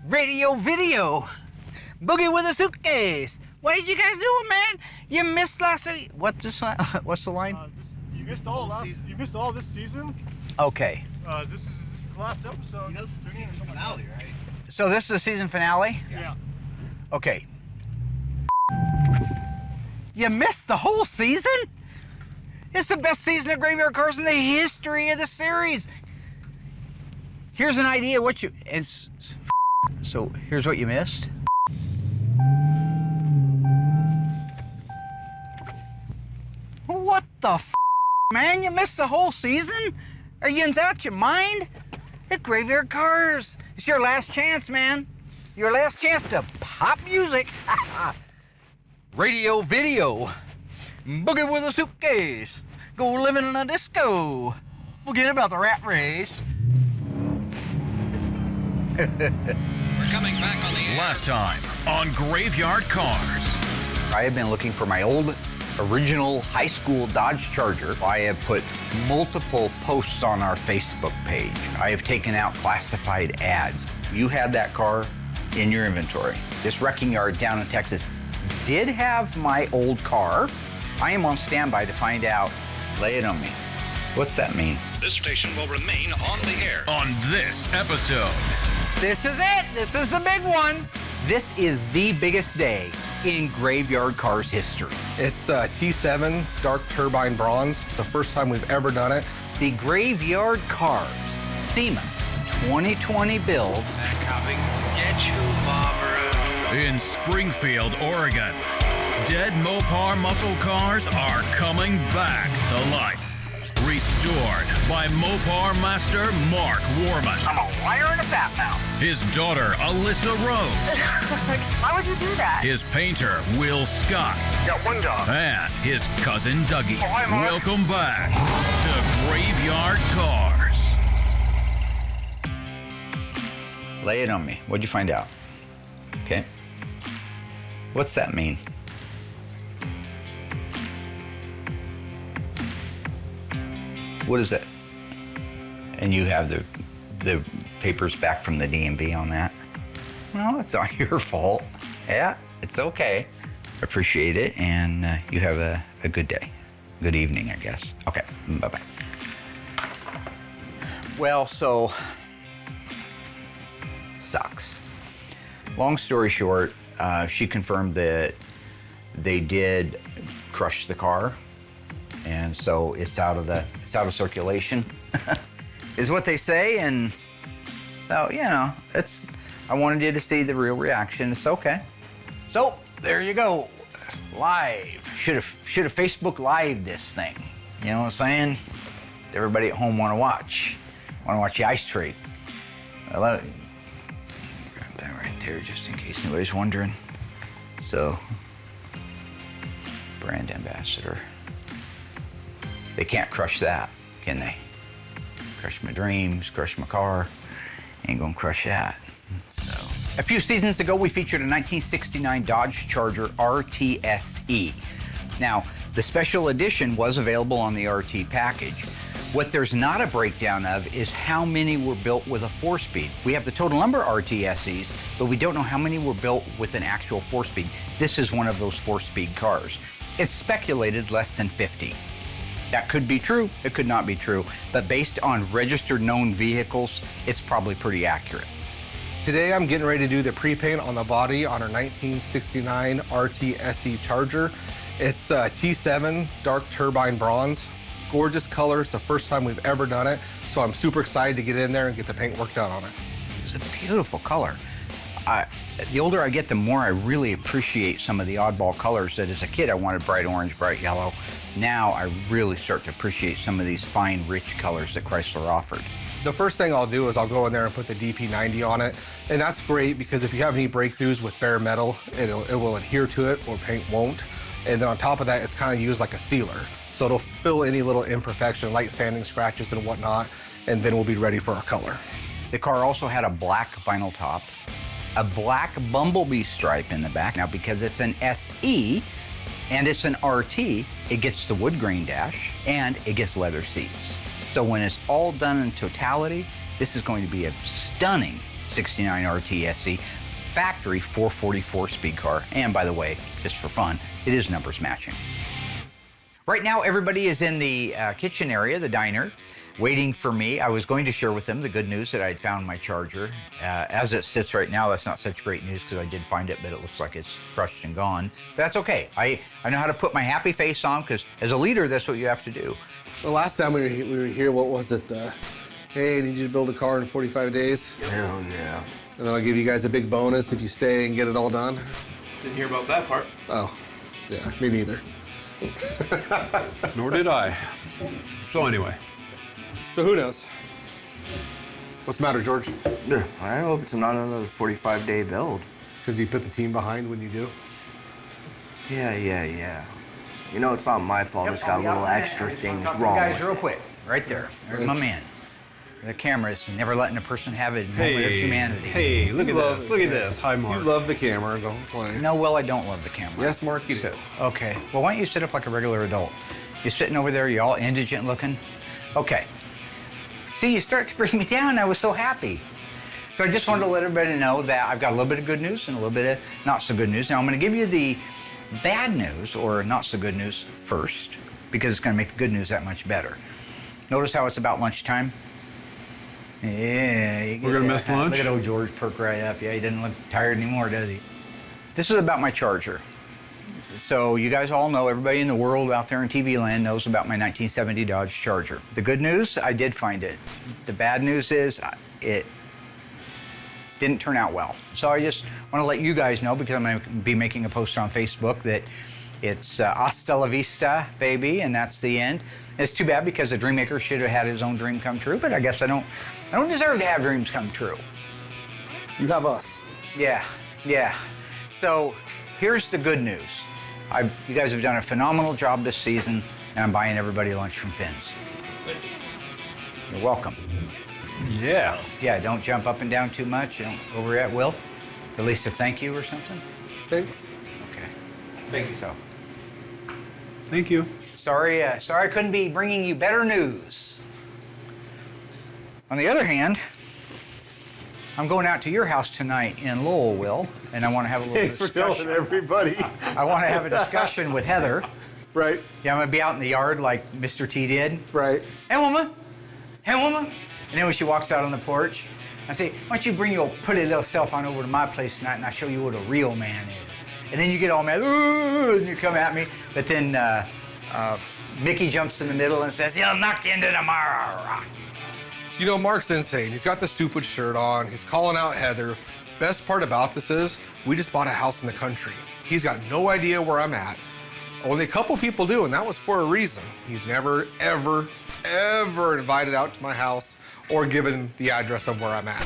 Radio video. Boogie with a suitcase. What did you guys do, man? You missed last week. What's the line? You missed all this season. Okay. This is the last episode. You know, this is the season finale, right? So this is the season finale? Yeah. Okay. You missed the whole season? It's the best season of Graveyard Carz in the history of the series. Here's an idea what you... So here's what you missed. What the f, man? You missed the whole season? Are you out your mind? It's Graveyard Carz. It's your last chance, man. Your last chance to pop music. Radio video. Boogie with a suitcase. Go living in a disco. Forget about the rat race. We're coming back on the air. Last time on Graveyard Carz. I have been looking for my old original high school Dodge Charger. I have put multiple posts on our Facebook page. I have taken out classified ads. You had that car in your inventory. This wrecking yard down in Texas did have my old car. I am on standby to find out. Lay it on me. What's that mean? This station will remain on the air. On this episode. This is it. This is the big one. This is the biggest day in Graveyard Carz history. It's T7 Dark Turbine Bronze. It's the first time we've ever done it. The Graveyard Carz SEMA 2020 build. Get you, Barbara. In Springfield, Oregon. Dead Mopar muscle cars are coming back to life. Restored by Mopar master Mark Warman. I'm a liar and a fat mouth. His daughter, Alyssa Rose. Why would you do that? His painter, Will Scott. Got one dog. And his cousin, Dougie. Oh, hi, Mark. Welcome back to Graveyard Carz. Lay it on me. What'd you find out? Okay. What's that mean? What is that? And you have the papers back from the DMV on that? No, it's not your fault. Yeah, it's okay. Appreciate it, and you have a good day. Good evening, I guess. Okay, bye-bye. Well, so, sucks. Long story short, she confirmed that they did crush the car, and so it's out of circulation, is what they say. And so, you know, I wanted you to see the real reaction. It's okay. So there you go, live. Should have Facebook Live this thing. You know what I'm saying? Everybody at home want to watch the Ice-Trey. I love it. Grab that right there, just in case anybody's wondering. So, brand ambassador. They can't crush that, can they? Crush my dreams, crush my car. Ain't gonna crush that. So, a few seasons ago, we featured a 1969 Dodge Charger RTSE. Now, the special edition was available on the RT package. What there's not a breakdown of is how many were built with a 4-speed. We have the total number of RTSEs, but we don't know how many were built with an actual 4-speed. This is one of those 4-speed cars. It's speculated less than 50. That could be true, it could not be true, but based on registered known vehicles, it's probably pretty accurate. Today I'm getting ready to do the pre-paint on the body on our 1969 RTSE Charger. It's T7 Dark Turbine Bronze. Gorgeous color. It's the first time we've ever done it, so I'm super excited to get in there and get the paint work done on it. It's a beautiful color. The older I get, the more I really appreciate some of the oddball colors that as a kid I wanted bright orange, bright yellow. Now I really start to appreciate some of these fine, rich colors that Chrysler offered. The first thing I'll do is I'll go in there and put the DP90 on it, and that's great because if you have any breakthroughs with bare metal, it will adhere to it or paint won't. And then on top of that, it's kind of used like a sealer. So it'll fill any little imperfection, light sanding scratches and whatnot, and then we'll be ready for our color. The car also had a black vinyl top, a black bumblebee stripe in the back. Now, because it's an SE and it's an RT, it gets the wood grain dash and it gets leather seats. So when it's all done in totality, this is going to be a stunning, 69 RTSE, factory 444 speed car. And by the way, just for fun, it is numbers matching. Right now, everybody is in the kitchen area, the diner, waiting for me. I was going to share with them the good news that I had found my Charger. As it sits right now, that's not such great news because I did find it, but it looks like it's crushed and gone. But that's okay. I know how to put my happy face on because as a leader, that's what you have to do. The last time we were here, what was it? Hey, I need you to build a car in 45 days. Hell yeah. And then I'll give you guys a big bonus if you stay and get it all done. Didn't hear about that part. Oh, yeah, me neither. Nor did I. So anyway. So who knows? What's the matter, George? Yeah, I hope it's not another 45-day build. Because you put the team behind when you do? Yeah. You know, it's not my fault. It's got little extra things wrong. Guys, with real it. quick, right there. There's my man. The camera is never letting a person have a moment of humanity. Hey, look at love this. it, Look at yeah. this. Hi, Mark. You love the camera, don't play. No, Will, I don't love the camera. Yes, Mark, you do. Okay. Well, why don't you sit up like a regular adult? You're sitting over there, you're all indigent looking. Okay. See, you start to bring me down. I was so happy. So I just wanted to let everybody know that I've got a little bit of good news and a little bit of not so good news. Now, I'm going to give you the bad news or not so good news first because it's going to make the good news that much better. Notice how it's about lunchtime? Yeah. We're going to miss lunch? Look at old George perk right up. Yeah, he doesn't look tired anymore, does he? This is about my Charger. So you guys all know, everybody in the world out there in TV land knows about my 1970 Dodge Charger. The good news, I did find it. The bad news is it didn't turn out well. So I just want to let you guys know, because I'm going to be making a post on Facebook, that it's hasta la vista, baby, and that's the end. It's too bad because the dream maker should have had his own dream come true, but I guess I don't deserve to have dreams come true. You have us. Yeah. So here's the good news. You guys have done a phenomenal job this season, and I'm buying everybody lunch from Finn's. You're welcome. Yeah. Yeah, don't jump up and down too much. Don't overreact. Will, at least a thank you or something? Thanks. Okay. Thank you. So, Thank you. sorry I couldn't be bringing you better news. On the other hand, I'm going out to your house tonight in Lowell, Will, and I want to have a little Thanks for discussion. telling everybody. I want to have a discussion with Heather. Right, Yeah, I'm gonna be out in the yard like Mr. T did. right. Hey, woman. Hey, woman. And then when she walks out on the porch, I say, why don't you bring your pretty little self on over to my place tonight and I'll show you what a real man is. And then you get all mad, ooh, and you come at me. But then Mickey jumps in the middle and says, he'll knock you into tomorrow. You know, Mark's insane. He's got the stupid shirt on. He's calling out Heather. Best part about this is we just bought a house in the country. He's got no idea where I'm at. Only a couple people do, and that was for a reason. He's never, ever, ever invited out to my house or given the address of where I'm at.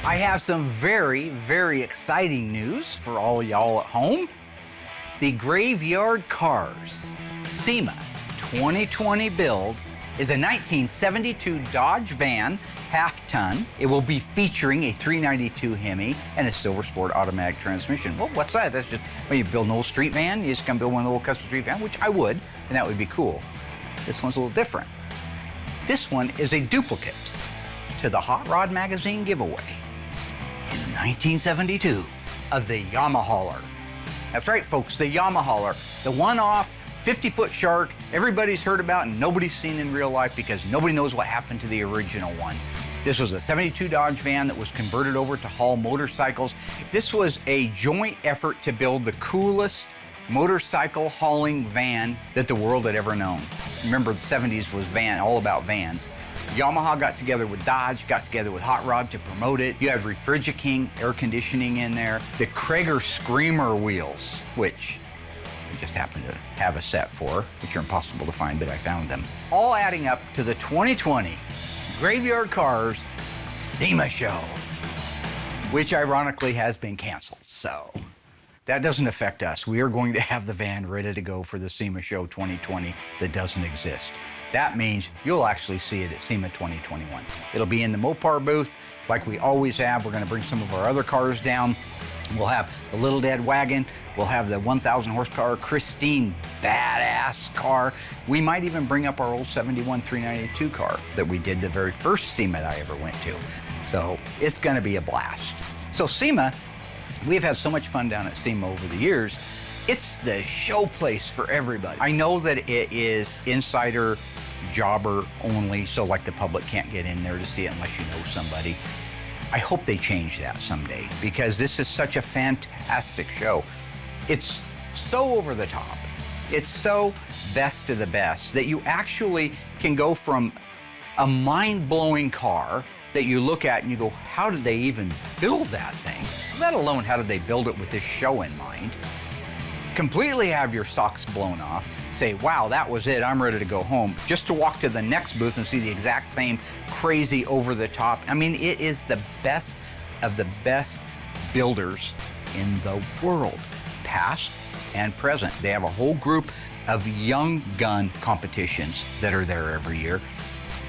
I have some very, very exciting news for all y'all at home. The Graveyard Carz SEMA 2020 build is a 1972 Dodge van, half-ton. It will be featuring a 392 Hemi and a Silver Sport automatic transmission. Well, what's that? That's just, well, you build an old street van, you just come build one of the old custom street van, which I would, and that would be cool. This one's a little different. This one is a duplicate to the Hot Rod Magazine giveaway in 1972 of the Yamahauler. That's right, folks, the Yamahauler, the one-off 50-foot shark everybody's heard about and nobody's seen in real life because nobody knows what happened to the original one. This was a 72 Dodge van that was converted over to haul motorcycles. This was a joint effort to build the coolest motorcycle hauling van that the world had ever known. Remember, the 70s was all about vans. Yamaha got together with Dodge, got together with Hot Rod to promote it. You have Refrigiking air conditioning in there. The Krager Screamer wheels, which I just happened to have a set for, which are impossible to find, but I found them. All adding up to the 2020 Graveyard Carz SEMA show, which ironically has been canceled. So that doesn't affect us. We are going to have the van ready to go for the SEMA show 2020 that doesn't exist. That means you'll actually see it at SEMA 2021. It'll be in the Mopar booth like we always have. We're going to bring some of our other cars down. We'll have the Little Dead Wagon. We'll have the 1,000 horsepower Christine badass car. We might even bring up our old 71 392 car that we did the very first SEMA that I ever went to. So it's gonna be a blast. So SEMA, we've had so much fun down at SEMA over the years. It's the show place for everybody. I know that it is insider jobber only, so like the public can't get in there to see it unless you know somebody. I hope they change that someday because this is such a fantastic show. It's so over the top. It's so best of the best that you actually can go from a mind-blowing car that you look at and you go, how did they even build that thing? Let alone how did they build it with this show in mind? Completely have your socks blown off, say, wow, that was it, I'm ready to go home, just to walk to the next booth and see the exact same crazy over the top. I mean, it is the best of the best builders in the world, past and present. They have a whole group of young gun competitions that are there every year.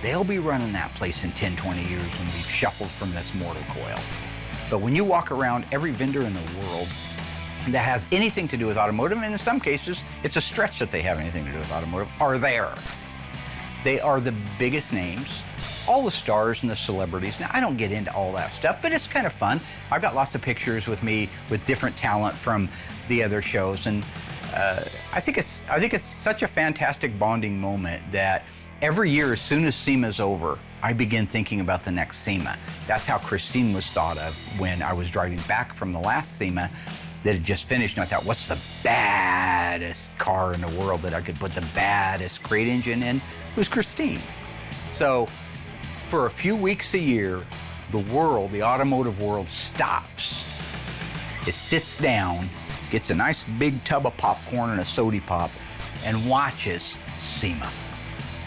They'll be running that place in 10, 20 years when we've shuffled from this mortal coil. But when you walk around, every vendor in the world that has anything to do with automotive, and in some cases, it's a stretch that they have anything to do with automotive, are there. They are the biggest names, all the stars and the celebrities. Now, I don't get into all that stuff, but it's kind of fun. I've got lots of pictures with me with different talent from the other shows, and I think it's such a fantastic bonding moment that every year, as soon as SEMA's over, I begin thinking about the next SEMA. That's how Christine was thought of when I was driving back from the last SEMA that had just finished, and I thought, what's the baddest car in the world that I could put the baddest crate engine in? It was Christine. So for a few weeks a year, the world, the automotive world stops. It sits down, gets a nice big tub of popcorn and a soda pop, and watches SEMA,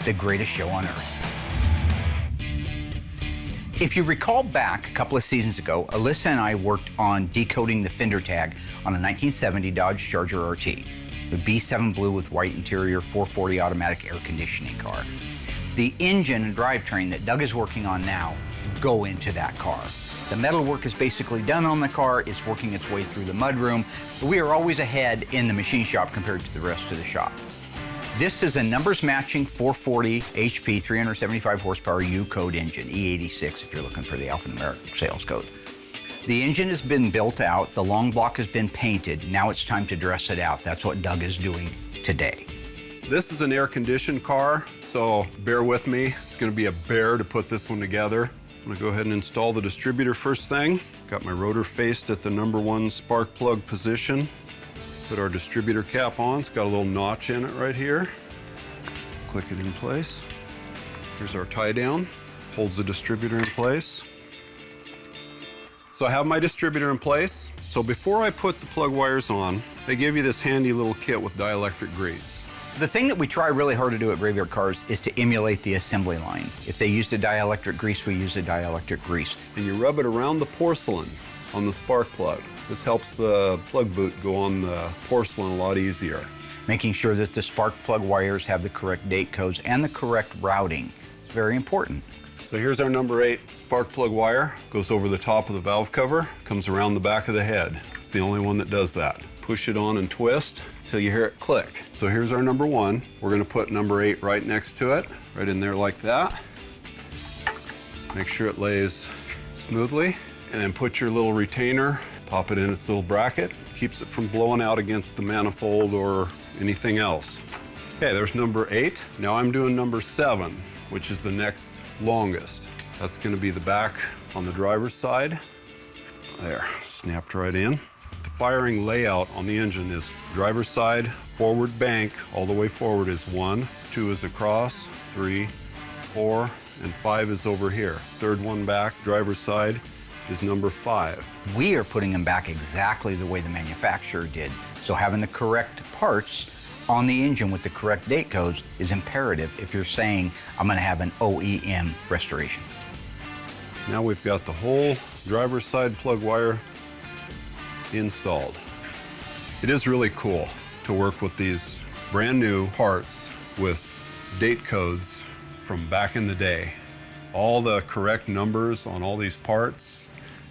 the greatest show on earth. If you recall back a couple of seasons ago, Alyssa and I worked on decoding the fender tag on a 1970 Dodge Charger RT, the B7 blue with white interior 440 automatic air conditioning car. The engine and drivetrain that Doug is working on now go into that car. The metal work is basically done on the car. It's working its way through the mudroom. We are always ahead in the machine shop compared to the rest of the shop. This is a numbers matching 440 HP, 375 horsepower U-code engine, E86 if you're looking for the alphanumeric sales code. The engine has been built out, the long block has been painted, now it's time to dress it out. That's what Doug is doing today. This is an air-conditioned car, so bear with me. It's gonna be a bear to put this one together. I'm gonna go ahead and install the distributor first thing. Got my rotor faced at the #1 spark plug position. Put our distributor cap on. It's got a little notch in it right here. Click it in place. Here's our tie down. Holds the distributor in place. So I have my distributor in place. So before I put the plug wires on, they give you this handy little kit with dielectric grease. The thing that we try really hard to do at Graveyard Carz is to emulate the assembly line. If they use the dielectric grease, we use the dielectric grease. And you rub it around the porcelain on the spark plug. This helps the plug boot go on the porcelain a lot easier. Making sure that the spark plug wires have the correct date codes and the correct routing. It's very important. So here's our #8 spark plug wire. Goes over the top of the valve cover, comes around the back of the head. It's the only one that does that. Push it on and twist till you hear it click. So here's our #1. We're gonna put #8 right next to it, right in there like that. Make sure it lays smoothly, and then put your little retainer, pop it in its little bracket, keeps it from blowing out against the manifold or anything else. Okay, there's #8. Now I'm doing #7, which is the next longest. That's gonna be the back on the driver's side. There, snapped right in. The firing layout on the engine is driver's side, forward bank, all the way forward is 1, 2 is across, 3, 4, and 5 is over here. Third one back, driver's side, is #5. We are putting them back exactly the way the manufacturer did. So having the correct parts on the engine with the correct date codes is imperative if you're saying, I'm gonna have an OEM restoration. Now we've got the whole driver's side plug wire installed. It is really cool to work with these brand new parts with date codes from back in the day. All the correct numbers on all these parts.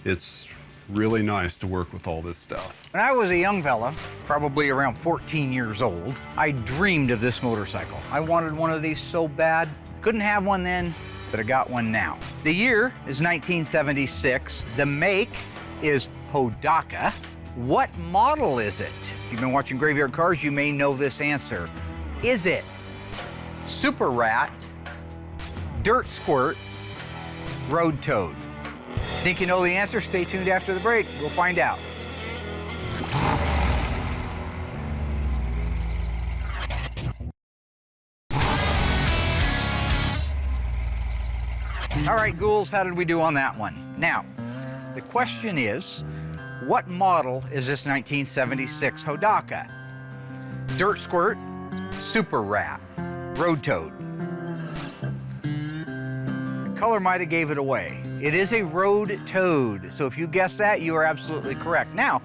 It's really nice to work with all this stuff. When I was a young fella, probably around 14 years old, I dreamed of this motorcycle. I wanted one of these so bad. Couldn't have one then, but I got one now. The year is 1976. The make is Hodaka. What model is it? If you've been watching Graveyard Cars, you may know this answer. Is it Super Rat, Dirt Squirt, Road Toad? Think you know the answer? Stay tuned after the break. We'll find out. All right, ghouls, how did we do on that one? Now, the question is, what model is this 1976 Hodaka? Dirt Squirt, Super Rat, Road Toad. The color might have gave it away. It is a Road Toad, so if you guessed that, you are absolutely correct. Now,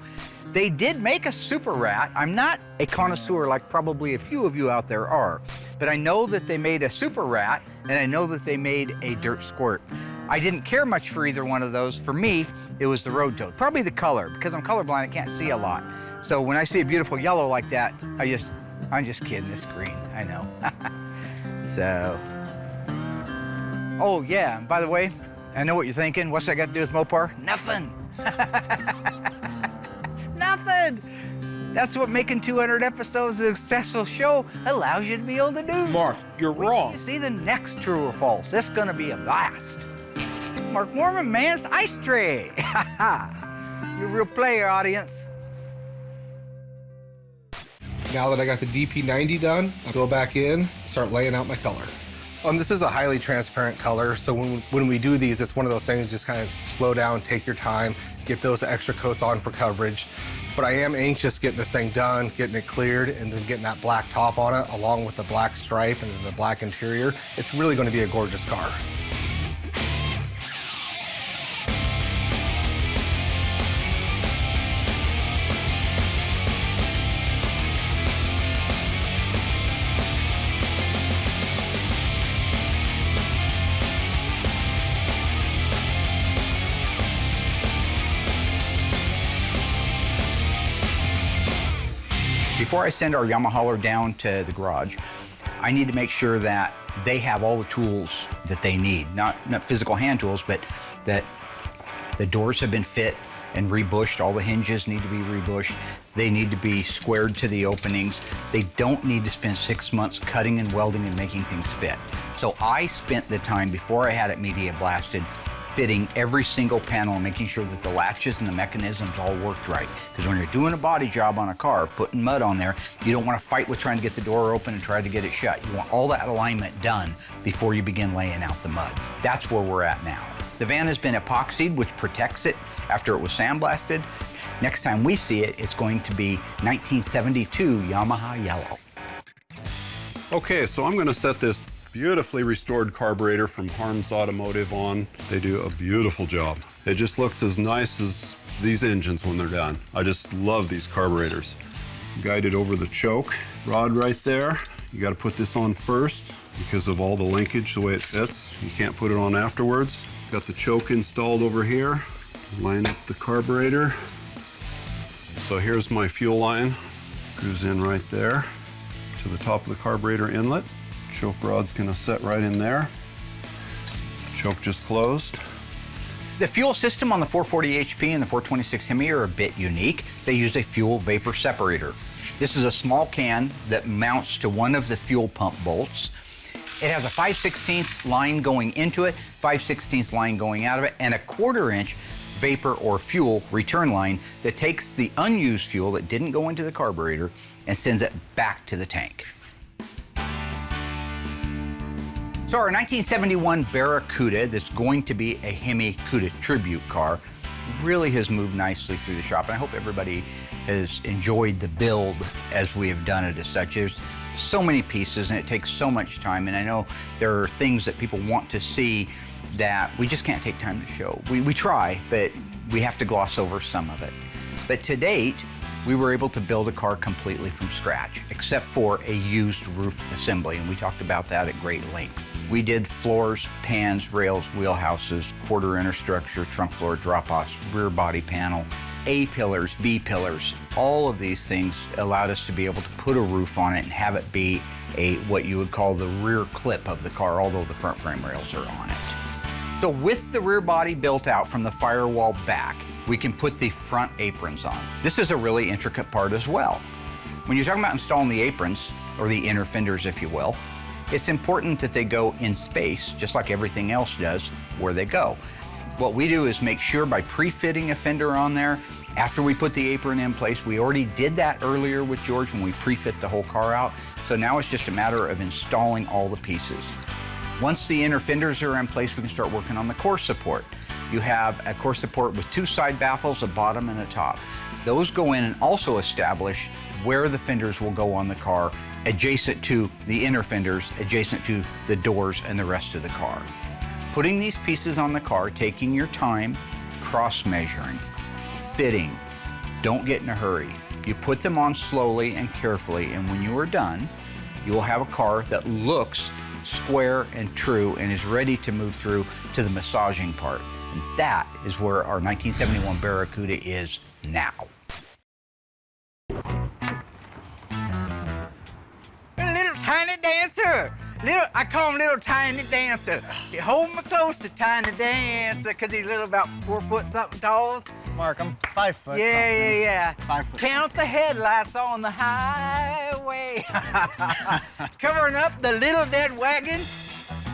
they did make a Super Rat. I'm not a connoisseur like probably a few of you out there are, but I know that they made a Super Rat, and I know that they made a Dirt Squirt. I didn't care much for either one of those. For me, it was the Road Toad. Probably the color, because I'm colorblind, I can't see a lot. So when I see a beautiful yellow like that, I'm just kidding, it's green, I know. So, oh yeah, and by the way, I know what you're thinking. What's that got to do with Mopar? Nothing. Nothing. That's what making 200 episodes of a successful show allows you to be able to do. Mark, you're wrong. You see the next true or false. This is gonna be a blast. Mark Mormon, man, it's Ice-Trey. You're a real player, audience. Now that I got the DP90 done, I'll go back in, start laying out my color. This is a highly transparent color, so when we do these, it's one of those things, just kind of slow down, take your time, get those extra coats on for coverage. But I am anxious getting this thing done, getting it cleared, and then getting that black top on it, along with the black stripe and the black interior. It's really going to be a gorgeous car. Before I send our Yamahauler down to the garage, I need to make sure that they have all the tools that they need. Not physical hand tools, but that the doors have been fit and rebushed. All the hinges need to be rebushed. They need to be squared to the openings. They don't need to spend 6 months cutting and welding and making things fit. So I spent the time before I had it media blasted fitting every single panel and making sure that the latches and the mechanisms all worked right. Because when you're doing a body job on a car, putting mud on there, you don't want to fight with trying to get the door open and try to get it shut. You want all that alignment done before you begin laying out the mud. That's where we're at now. The van has been epoxied, which protects it after it was sandblasted. Next time we see it, it's going to be 1972 Yamaha yellow. Okay, so I'm gonna set this beautifully restored carburetor from Harms Automotive on. They do a beautiful job. It just looks as nice as these engines when they're done. I just love these carburetors. Guided over the choke rod right there. You gotta put this on first because of all the linkage, the way it fits. You can't put it on afterwards. Got the choke installed over here. Line up the carburetor. So here's my fuel line. Goes in right there to the top of the carburetor inlet. Choke rod's gonna set right in there. Choke just closed. The fuel system on the 440 HP and the 426 Hemi are a bit unique. They use a fuel vapor separator. This is a small can that mounts to one of the fuel pump bolts. It has a 5/16 line going into it, 5/16 line going out of it, and a 1/4 inch vapor or fuel return line that takes the unused fuel that didn't go into the carburetor and sends it back to the tank. So our 1971 Barracuda, that's going to be a Hemi Cuda tribute car, really has moved nicely through the shop, and I hope everybody has enjoyed the build as we have done it as such. There's so many pieces and it takes so much time, and I know there are things that people want to see that we just can't take time to show. We try, but we have to gloss over some of it. But to date, we were able to build a car completely from scratch, except for a used roof assembly, and we talked about that at great length. We did floors, pans, rails, wheelhouses, quarter inner structure, trunk floor, drop-offs, rear body panel, A-pillars, B-pillars. All of these things allowed us to be able to put a roof on it and have it be what you would call the rear clip of the car, although the front frame rails are on it. So with the rear body built out from the firewall back, we can put the front aprons on. This is a really intricate part as well. When you're talking about installing the aprons, or the inner fenders if you will, it's important that they go in space, just like everything else does, where they go. What we do is make sure by pre-fitting a fender on there, after we put the apron in place, we already did that earlier with George when we pre-fit the whole car out, so now it's just a matter of installing all the pieces. Once the inner fenders are in place, we can start working on the core support. You have a core support with 2 side baffles, a bottom and a top. Those go in and also establish where the fenders will go on the car, adjacent to the inner fenders, adjacent to the doors and the rest of the car. Putting these pieces on the car, taking your time, cross-measuring, fitting, don't get in a hurry. You put them on slowly and carefully, and when you are done, you will have a car that looks square and true and is ready to move through to the massaging part. And that is where our 1971 Barracuda is now. A little tiny dancer. I call him Little Tiny Dancer. You hold me close to Tiny Dancer, because he's little, about 4 foot something tall. Mark, I'm 5 foot. Yeah. 5 foot. Count the headlights on the highway. Covering up the little dead wagon.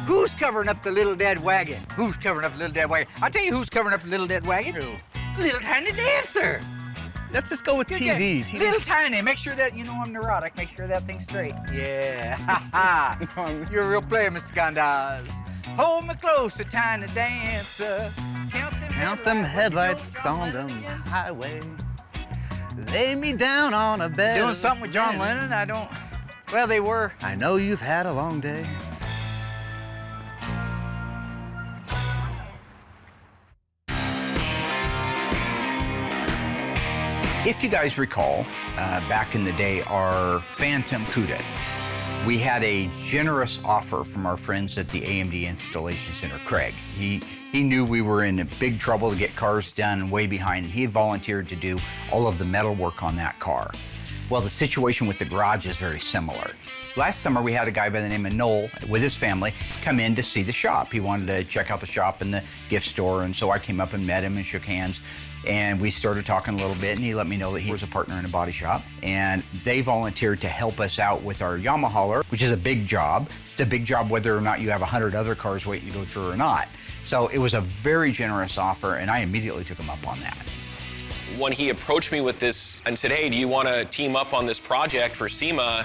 Who's covering up the little dead wagon? Who's covering up the little dead wagon? I'll tell you who's covering up the little dead wagon. Who? Little Tiny Dancer. Let's just go with TD. Little Tiny, make sure that, I'm neurotic, make sure that thing's straight. Yeah, You're a real player, Mr. Gondaz. Hold me close to Tiny Dancer. Count them headlights on the highway. Lay me down on a bed. Doing something with John Lennon? Well, they were. I know you've had a long day. If you guys recall, back in the day, our Phantom Cuda, we had a generous offer from our friends at the AMD Installation Center, Craig. He knew we were in big trouble to get cars done, way behind, and he volunteered to do all of the metal work on that car. Well, the situation with the garage is very similar. Last summer, we had a guy by the name of Noel with his family come in to see the shop. He wanted to check out the shop and the gift store, and so I came up and met him and shook hands. And we started talking a little bit, and he let me know that he was a partner in a body shop. And they volunteered to help us out with our Yamaha, which is a big job. It's a big job whether or not you have 100 other cars waiting to go through or not. So it was a very generous offer, and I immediately took him up on that. When he approached me with this and said, hey, do you want to team up on this project for SEMA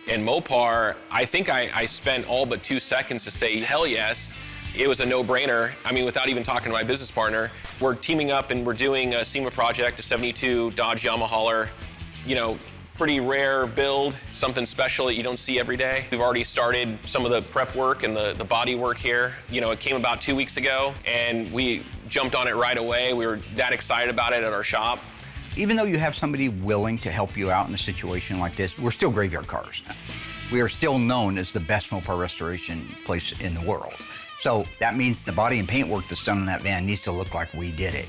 and Mopar, I think I spent all but 2 seconds to say, hell yes. It was a no-brainer. I mean, without even talking to my business partner, we're teaming up and we're doing a SEMA project, a 72 Dodge Yamaha, pretty rare build, something special that you don't see every day. We've already started some of the prep work and the body work here. It came about 2 weeks ago, and we jumped on it right away. We were that excited about it at our shop. Even though you have somebody willing to help you out in a situation like this, we're still Graveyard Carz. We are still known as the best Mopar restoration place in the world. So that means the body and paint work that's done on that van needs to look like we did it.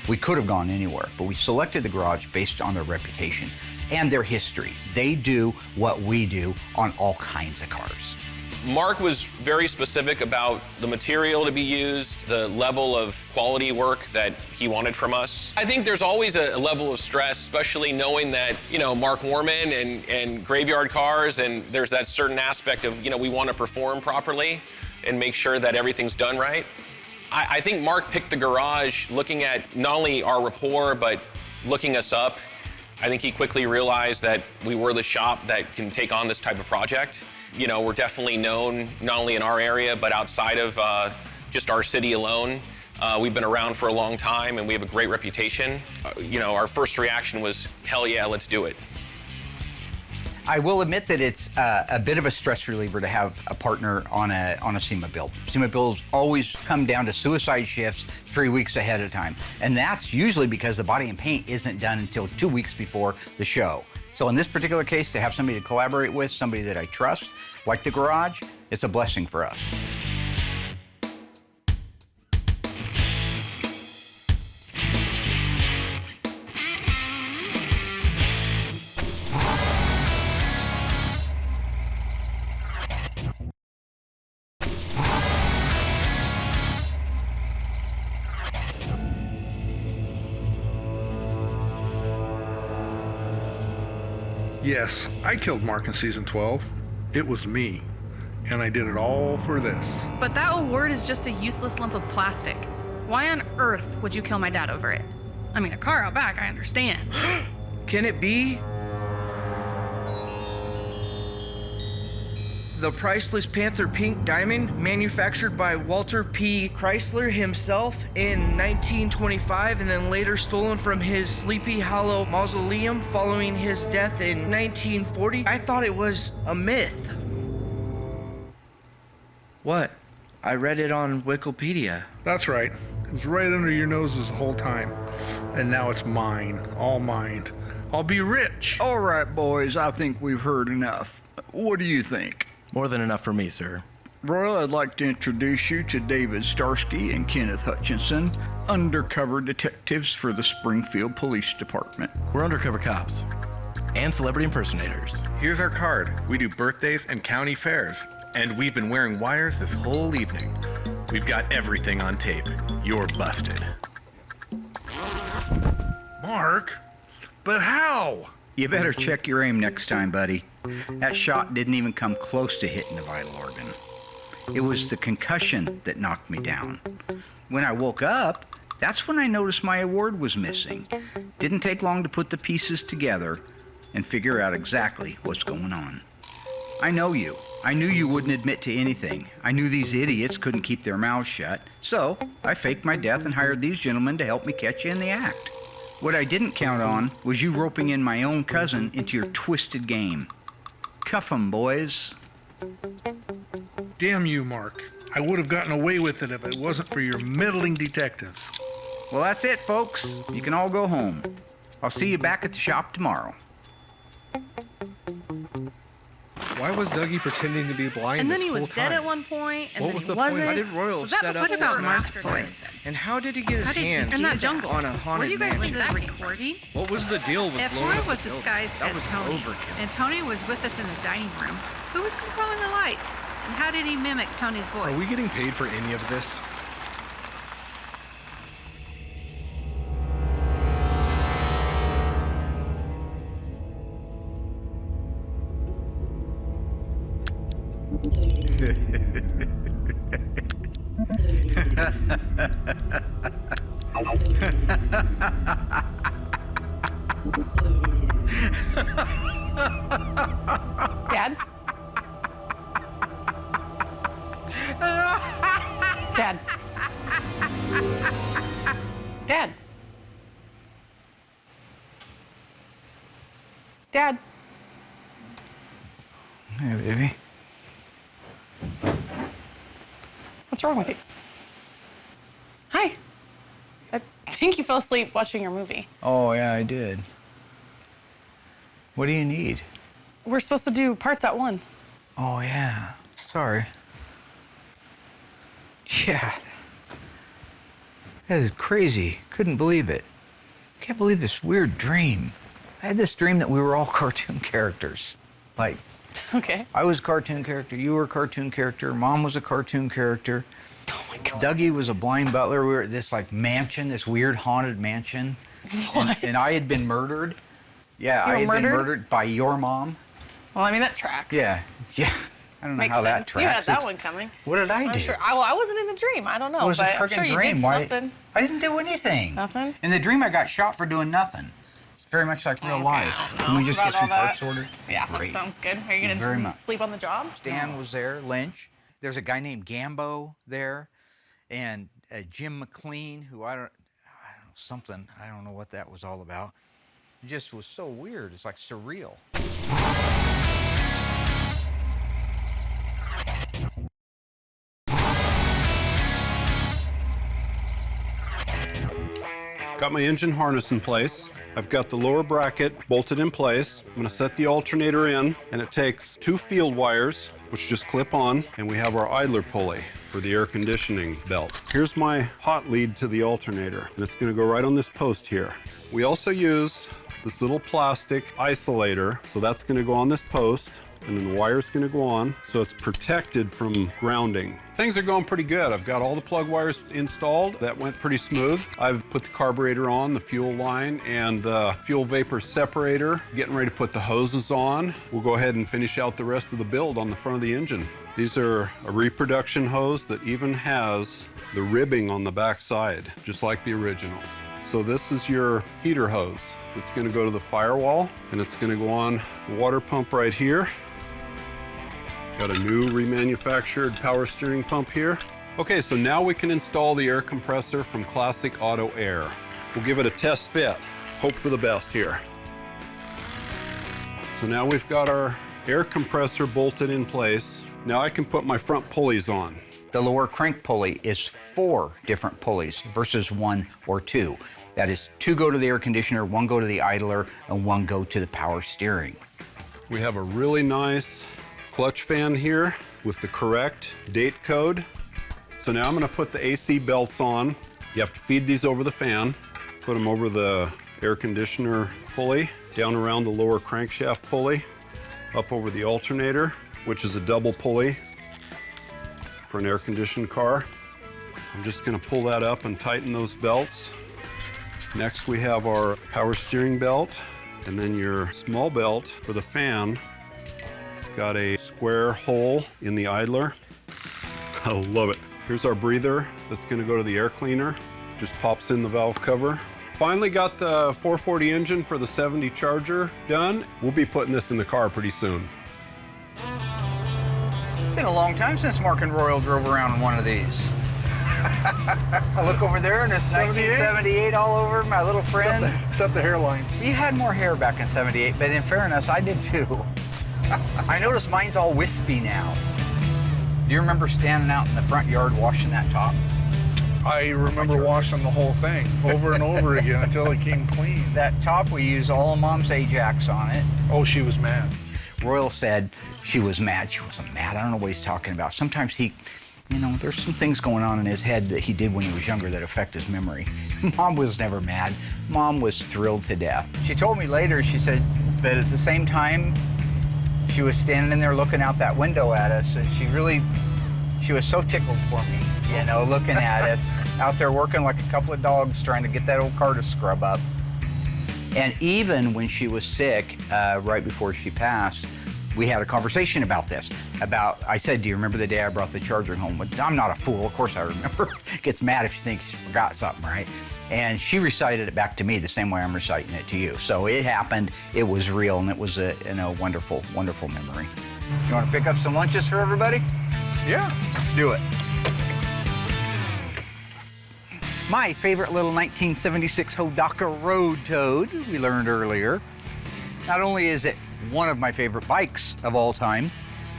We could have gone anywhere, but we selected the garage based on their reputation and their history. They do what we do on all kinds of cars. Mark was very specific about the material to be used, the level of quality work that he wanted from us. I think there's always a level of stress, especially knowing that, Mark Warman and Graveyard Carz, and there's that certain aspect of, we want to perform properly and make sure that everything's done right. I think Mark picked the garage looking at not only our rapport, but looking us up. I think he quickly realized that we were the shop that can take on this type of project. We're definitely known not only in our area, but outside of just our city alone. We've been around for a long time and we have a great reputation. Our first reaction was, hell yeah, let's do it. I will admit that it's a bit of a stress reliever to have a partner on a SEMA build. SEMA builds always come down to suicide shifts 3 weeks ahead of time. And that's usually because the body and paint isn't done until 2 weeks before the show. So in this particular case, to have somebody to collaborate with, somebody that I trust, like the garage, it's a blessing for us. Yes, I killed Mark in season 12. It was me. And I did it all for this. But that award is just a useless lump of plastic. Why on earth would you kill my dad over it? I mean, a car out back, I understand. Can it be the priceless Panther Pink Diamond manufactured by Walter P. Chrysler himself in 1925 and then later stolen from his Sleepy Hollow mausoleum following his death in 1940? I thought it was a myth. What? I read it on Wikipedia. That's right. It was right under your noses the whole time. And now it's mine. All mine. I'll be rich. All right, boys, I think we've heard enough. What do you think? More than enough for me, sir. Royal, I'd like to introduce you to David Starsky and Kenneth Hutchinson, undercover detectives for the Springfield Police Department. We're undercover cops and celebrity impersonators. Here's our card. We do birthdays and county fairs, and we've been wearing wires this whole evening. We've got everything on tape. You're busted. Mark? But how? You better check your aim next time, buddy. That shot didn't even come close to hitting the vital organ. It was the concussion that knocked me down. When I woke up, that's when I noticed my award was missing. Didn't take long to put the pieces together and figure out exactly what's going on. I know you. I knew you wouldn't admit to anything. I knew these idiots couldn't keep their mouths shut. So I faked my death and hired these gentlemen to help me catch you in the act. What I didn't count on was you roping in my own cousin into your twisted game. Cuff 'em, boys. Damn you, Mark. I would have gotten away with it if it wasn't for your meddling detectives. Well, that's it, folks. You can all go home. I'll see you back at the shop tomorrow. Why was Dougie pretending to be blind And then this he was whole dead time? at one point, and What then was he the point? wasn't. Why did Royal Was that set what up about for Mark's Master voice? And how did he get his hands in that jungle on a Were haunted you guys mansion? was it recording? What was the deal with If blowing Roy up was the building? disguised That as was Tony, overkill. and Tony was with us in the dining room, who was controlling the lights? And how did he mimic Tony's voice? Are we getting paid for any of this? Dad? Dad? Dad? Dad? Hey, baby. What's wrong with you? Hi. I think you fell asleep watching your movie. Oh, yeah, I did. What do you need? We're supposed to do parts at one. Oh, yeah. Sorry. Yeah. That is crazy. Couldn't believe it. Can't believe this weird dream. I had this dream that we were all cartoon characters. Like, Okay. I was a cartoon character, you were a cartoon character, Mom was a cartoon character. Oh my God. Dougie was a blind butler. We were at this like mansion, this weird haunted mansion. What? And I had been murdered. Yeah, You were I had been murdered? murdered by your mom. Well, I mean, that tracks. Yeah. I don't know Makes how sense. that tracks. You had that It's- one coming. What did I I'm do? sure. Well, I wasn't in the dream. I don't know. It was a but I'm freaking sure you dream. did Why? something. I didn't do anything. Nothing? In the dream, I got shot for doing nothing. It's very much like real life. Can we just about get some all that. parts ordered? Yeah, Great. that sounds good. Are you Very going to much. sleep on the job? Stan was there, Lynch. There's a guy named Gambo there, and Jim McLean, who I don't know, something. I don't know what that was all about. It just was so weird. It's like surreal. Got my engine harness in place. I've got the lower bracket bolted in place. I'm gonna set the alternator in, and it takes 2 field wires, which just clip on, and we have our idler pulley for the air conditioning belt. Here's my hot lead to the alternator, and it's gonna go right on this post here. We also use this little plastic isolator, so that's gonna go on this post, and then the wire's gonna go on, so it's protected from grounding. Things are going pretty good. I've got all the plug wires installed. That went pretty smooth. I've put the carburetor on, the fuel line, and the fuel vapor separator. Getting ready to put the hoses on. We'll go ahead and finish out the rest of the build on the front of the engine. These are a reproduction hose that even has the ribbing on the back side, just like the originals. So this is your heater hose. It's gonna go to the firewall, and it's gonna go on the water pump right here. Got a new remanufactured power steering pump here. Okay, so now we can install the air compressor from Classic Auto Air. We'll give it a test fit. Hope for the best here. So now we've got our air compressor bolted in place. Now I can put my front pulleys on. The lower crank pulley is 4 different pulleys versus 1 or 2. That is 2 go to the air conditioner, 1 go to the idler, and 1 go to the power steering. We have a really nice clutch fan here with the correct date code. So now I'm gonna put the AC belts on. You have to feed these over the fan, put them over the air conditioner pulley, down around the lower crankshaft pulley, up over the alternator, which is a double pulley for an air-conditioned car. I'm just gonna pull that up and tighten those belts. Next we have our power steering belt, and then your small belt for the fan. It's got a square hole in the idler. I love it. Here's our breather that's gonna go to the air cleaner. Just pops in the valve cover. Finally got the 440 engine for the 70 Charger done. We'll be putting this in the car pretty soon. Been a long time since Mark and Royal drove around in one of these. I look over there and it's 1978 all over, my little friend. Except the hairline. You had more hair back in 78, but in fairness, I did too. I noticed mine's all wispy now. Do you remember standing out in the front yard washing that top? I remember washing the whole thing over and over again until it came clean. That top, we used all of Mom's Ajax on it. Oh, she was mad. Royal said she was mad. She wasn't mad. I don't know what he's talking about. Sometimes he, you know, there's some things going on in his head that he did when he was younger that affect his memory. Mom was never mad. Mom was thrilled to death. She told me later, she said, but at the same time, she was standing in there looking out that window at us, and she was so tickled for me, you know, looking at us, out there working like a couple of dogs trying to get that old car to scrub up. And even when she was sick, right before she passed, we had a conversation about this. I said, do you remember the day I brought the Charger home? I'm not a fool, of course I remember. Gets mad if she thinks she forgot something, right? And she recited it back to me the same way I'm reciting it to you. So it happened, it was real, and it was a wonderful, wonderful memory. You want to pick up some lunches for everybody? Yeah. Let's do it. My favorite little 1976 Hodaka Road Toad, we learned earlier. Not only is it one of my favorite bikes of all time,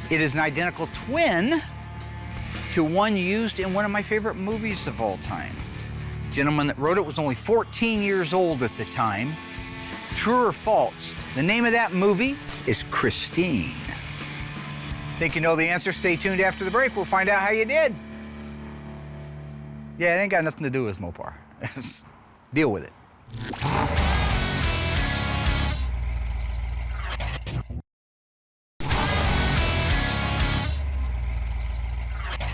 it is an identical twin to one used in one of my favorite movies of all time. The gentleman that wrote it was only 14 years old at the time. True or false? The name of that movie is Christine. Think you know the answer? Stay tuned after the break. We'll find out how you did. Yeah, it ain't got nothing to do with Mopar. Deal with it.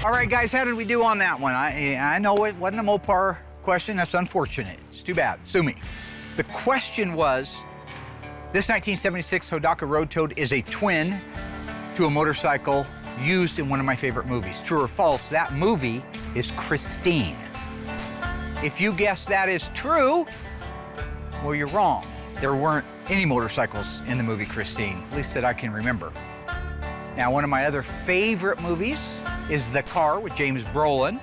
All right, guys, how did we do on that one? I know it wasn't a Mopar question. That's unfortunate. It's too bad. Sue me. The question was, this 1976 Hodaka Road Toad is a twin to a motorcycle used in one of my favorite movies. True or false? That movie is Christine. If you guess that is true, well, you're wrong. There weren't any motorcycles in the movie Christine, at least that I can remember. Now, one of my other favorite movies is The Car with James Brolin,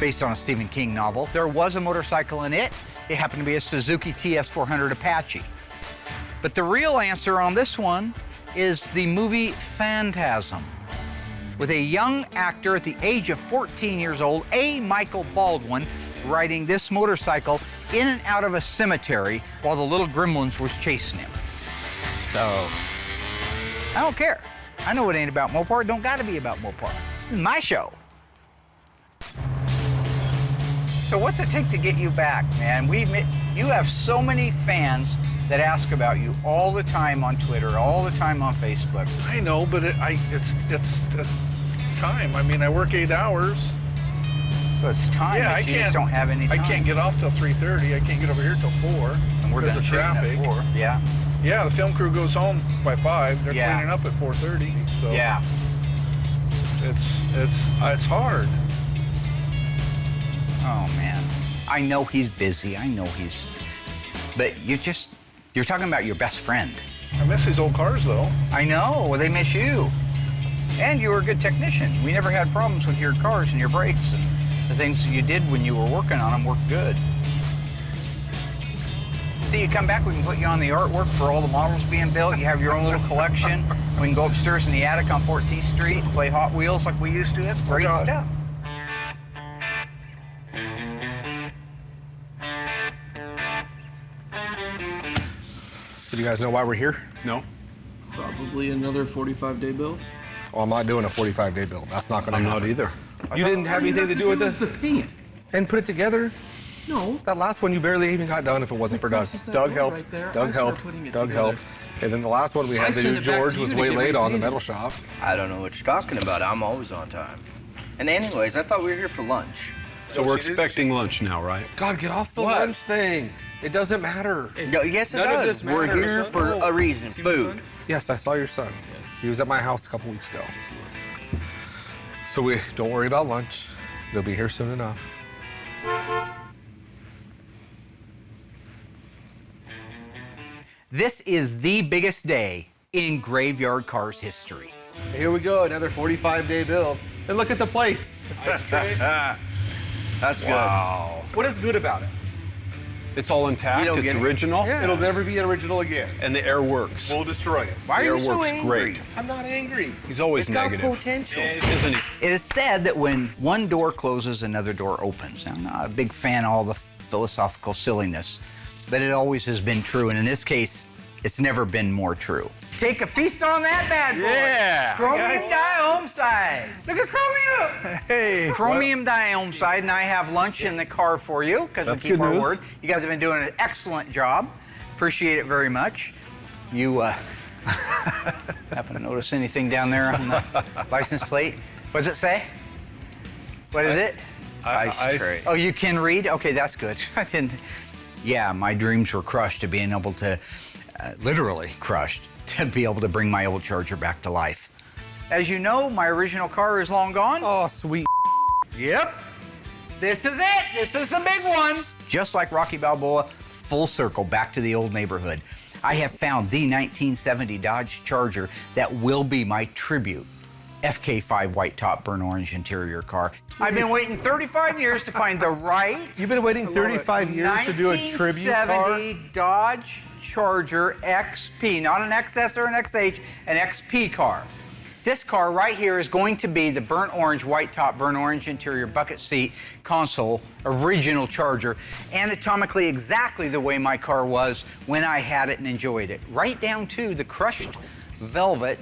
based on a Stephen King novel. There was a motorcycle in it. It happened to be a Suzuki TS400 Apache. But the real answer on this one is the movie Phantasm, with a young actor at the age of 14 years old, A. Michael Baldwin, riding this motorcycle in and out of a cemetery while the little gremlins was chasing him. So, I don't care. I know it ain't about Mopar. It don't gotta be about Mopar. This is my show. So what's it take to get you back, man? You have so many fans that ask about you all the time on Twitter, all the time on Facebook. I know, but it's time. I mean, I work 8 hours. So it's time. Yeah, I can't. Just don't have any time. I can't get off till 3:30. I can't get over here till 4. And we're because done of shooting at traffic. 4. Yeah. Yeah, the film crew goes home by 5. They're cleaning up at 4:30. So yeah, it's hard. Oh man, I know he's busy. I know he's, but you're talking about your best friend. I miss his old cars though. I know. Well, they miss you. And you were a good technician. We never had problems with your cars and your brakes, and the things you did when you were working on them worked good. See, you come back, we can put you on the artwork for all the models being built. You have your own little collection. We can go upstairs in the attic on 14th Street and play Hot Wheels like we used to. That's great stuff. So do you guys know why we're here? No. Probably another 45-day build. Well, I'm not doing a 45-day build. That's not going to happen. I'm not either. You didn't have anything to do with this? The paint. And put it together? No. That last one you barely even got done if it wasn't for Doug. Doug helped. Doug helped. Doug helped. And then the last one we had to do, George was way late on the metal shop. I don't know what you're talking about. I'm always on time. And anyways, I thought we were here for lunch. So we're expecting lunch now, right? God, get off the lunch thing. It doesn't matter. Yes, it None does. of this matters. We're here for a reason, food. Yes, I saw your son. He was at my house a couple weeks ago. So we don't worry about lunch. They'll be here soon enough. This is the biggest day in Graveyard Carz history. Here we go, another 45-day build. And look at the plates. That's good. Wow. What is good about it? It's all intact. It's original. Yeah. It'll never be original again. And the air works. We'll destroy it. Why are you so works angry? great. I'm not angry. He's always negative. Got potential. Isn't he? It is said that when one door closes, another door opens. Now, I'm not a big fan of all the philosophical silliness, but it always has been true. And in this case, it's never been more true. Take a feast on that bad boy. Yeah. Chromium dioxide. Look at chromium. Hey. Chromium dioxide, and I have lunch in the car for you because we That's keep good our news. word. You guys have been doing an excellent job. Appreciate it very much. You happen to notice anything down there on the license plate? What does it say? What is it? Ice-Trey. Oh, you can read? Okay, that's good. I didn't. Yeah, my dreams were crushed to being able to, literally crushed, to be able to bring my old Charger back to life. As you know, my original car is long gone. Oh, sweet. Yep. This is it. This is the big one. Just like Rocky Balboa, full circle back to the old neighborhood. I have found the 1970 Dodge Charger that will be my tribute FK5 white top burnt orange interior car. I've been waiting 35 years to find the right. You've been waiting 35 years to do a tribute car? 1970 Dodge Charger XP, not an XS or an XH, an XP car. This car right here is going to be the burnt orange, white top, burnt orange interior, bucket seat, console, original Charger, anatomically exactly the way my car was when I had it and enjoyed it. Right down to the crushed velvet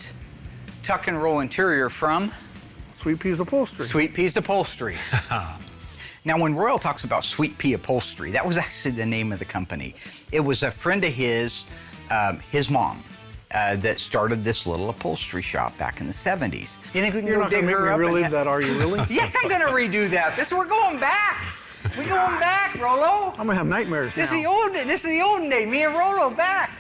tuck and roll interior from Sweet Peas Upholstery. Sweet Peas Upholstery. Now, when Royal talks about Sweet Pea Upholstery, that was actually the name of the company. It was a friend of his mom, that started this little upholstery shop back in the 70s. You think we can You're go not dig going to make her me up? relive that, are you really? Yes, I'm going to redo that. We're going back. We're going back, Rolo. I'm going to have nightmares now. This is the olden day. Me and Rolo back.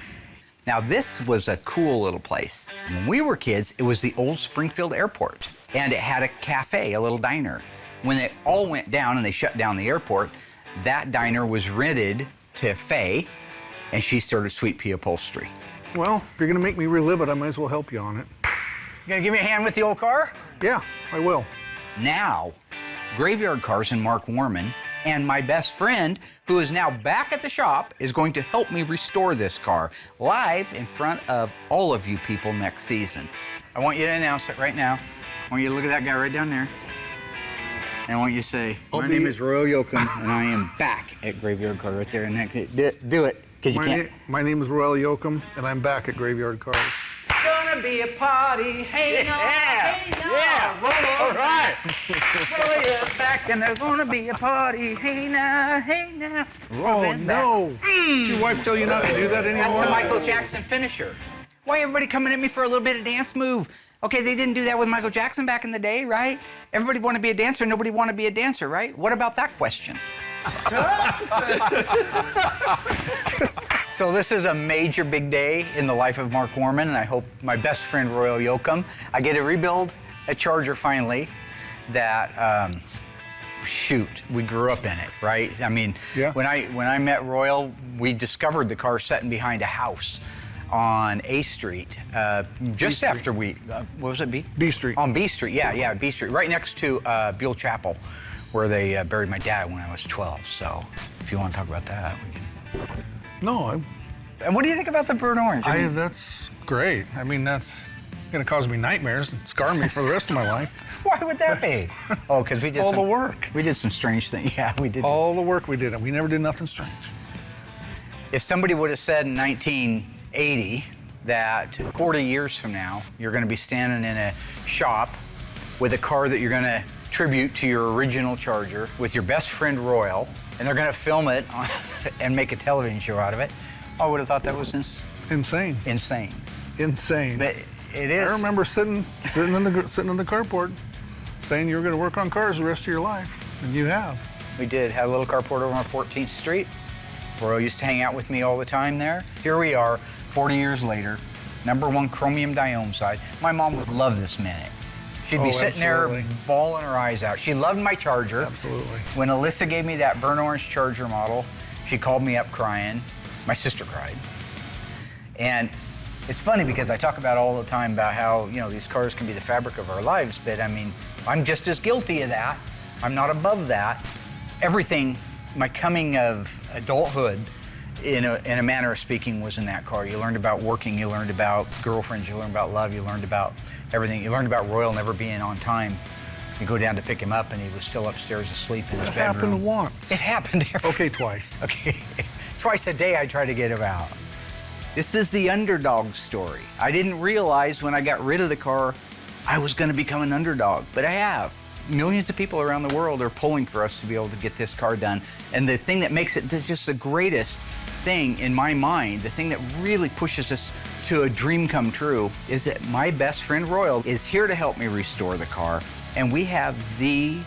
Now, this was a cool little place. When we were kids, it was the old Springfield Airport, and it had a cafe, a little diner. When it all went down and they shut down the airport, that diner was rented to Faye, and she started Sweet Pea Upholstery. Well, if you're going to make me relive it, I might as well help you on it. You gonna give me a hand with the old car? Yeah, I will. Now, Graveyard Carz and Mark Warman and my best friend, who is now back at the shop, is going to help me restore this car live in front of all of you people next season. I want you to announce it right now. I want you to look at that guy right down there. And I want you to say, I'll my be- name is Royal Yoakum, and I am back at Graveyard Car right there. And do it, because you can't. My name is Royal Yoakum, and I'm back at Graveyard Cars. Gonna be a party, hey no, hey no. Yeah, roll all right. Roll back, and there's gonna be a party, hey now, hey now. Oh no! Did your wife tell you not to do that anymore? That's the Michael Jackson finisher. Why everybody coming at me for a little bit of dance move? Okay, they didn't do that with Michael Jackson back in the day, right? Everybody want to be a dancer, nobody want to be a dancer, right? What about that question? So this is a major big day in the life of Mark Warman, and I hope my best friend Royal Yoakum. I get to rebuild a Charger finally that, shoot, we grew up in it, right? I mean, when I met Royal, we discovered the car sitting behind a house on A Street, just after we, what was it, B? B Street. On B Street, yeah, B Street, right next to Buell Chapel, where they buried my dad when I was 12. So if you want to talk about that, we can. No, And what do you think about the burnt orange? that's great. I mean, that's gonna cause me nightmares and scar me for the rest of my life. Why would that be? Oh, because we did all the work. We did some strange things. Yeah, we did. All the work we did, and we never did nothing strange. If somebody would have said in 1980 that 40 years from now, you're going to be standing in a shop with a car that you're going to tribute to your original Charger with your best friend Royal, and they're going to film it and make a television show out of it, I would have thought that was insane. Insane. But it is. I remember sitting in the carport, saying you were going to work on cars the rest of your life, and you have. We did have a little carport over on 14th Street. Royal used to hang out with me all the time there. Here we are, 40 years later, #1 chromium diome side. My mom would love this minute. She'd be sitting there bawling her eyes out. She loved my Charger. Absolutely. When Alyssa gave me that burnt orange Charger model, she called me up crying. My sister cried. And it's funny because I talk about all the time about how, these cars can be the fabric of our lives, but I mean, I'm just as guilty of that. I'm not above that. Everything, my coming of adulthood, in a manner of speaking, was in that car. You learned about working, you learned about girlfriends, you learned about love, you learned about everything. You learned about Royal never being on time. You go down to pick him up and he was still upstairs asleep in his bedroom. It happened once. It happened Okay, twice. Okay, twice a day I try to get him out. This is the underdog story. I didn't realize when I got rid of the car, I was gonna become an underdog, but I have. Millions of people around the world are pulling for us to be able to get this car done. And the thing that makes it just the greatest thing in my mind, the thing that really pushes us to a dream come true, is that my best friend Royal is here to help me restore the car. And we have the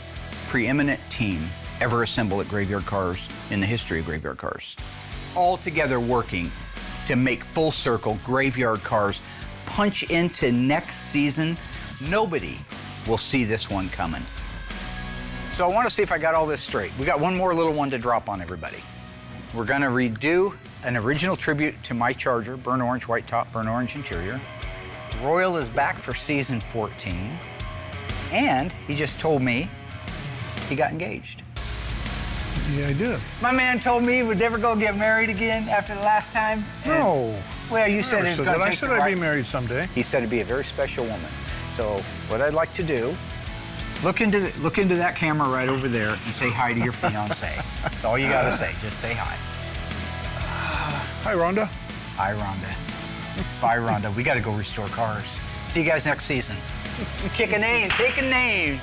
preeminent team ever assembled at Graveyard Cars in the history of Graveyard Cars. All together working to make full circle Graveyard Cars punch into next season. Nobody will see this one coming. So I want to see if I got all this straight. We got one more little one to drop on everybody. We're going to redo an original tribute to my Charger, burnt orange, white top, burnt orange interior. Royal is back for season 14. And he just told me he got engaged. Yeah, I did. My man told me he would never go get married again after the last time. No. Well, you said it was going to take I said I'd be married someday. He said it'd be a very special woman. So what I'd like to do, look into that camera right over there and say hi to your fiance. That's all you got to say. Just say hi. Hi, Rhonda. Hi, Rhonda. Bye, Rhonda. We got to go restore cars. See you guys next season. Kick a name, take a name.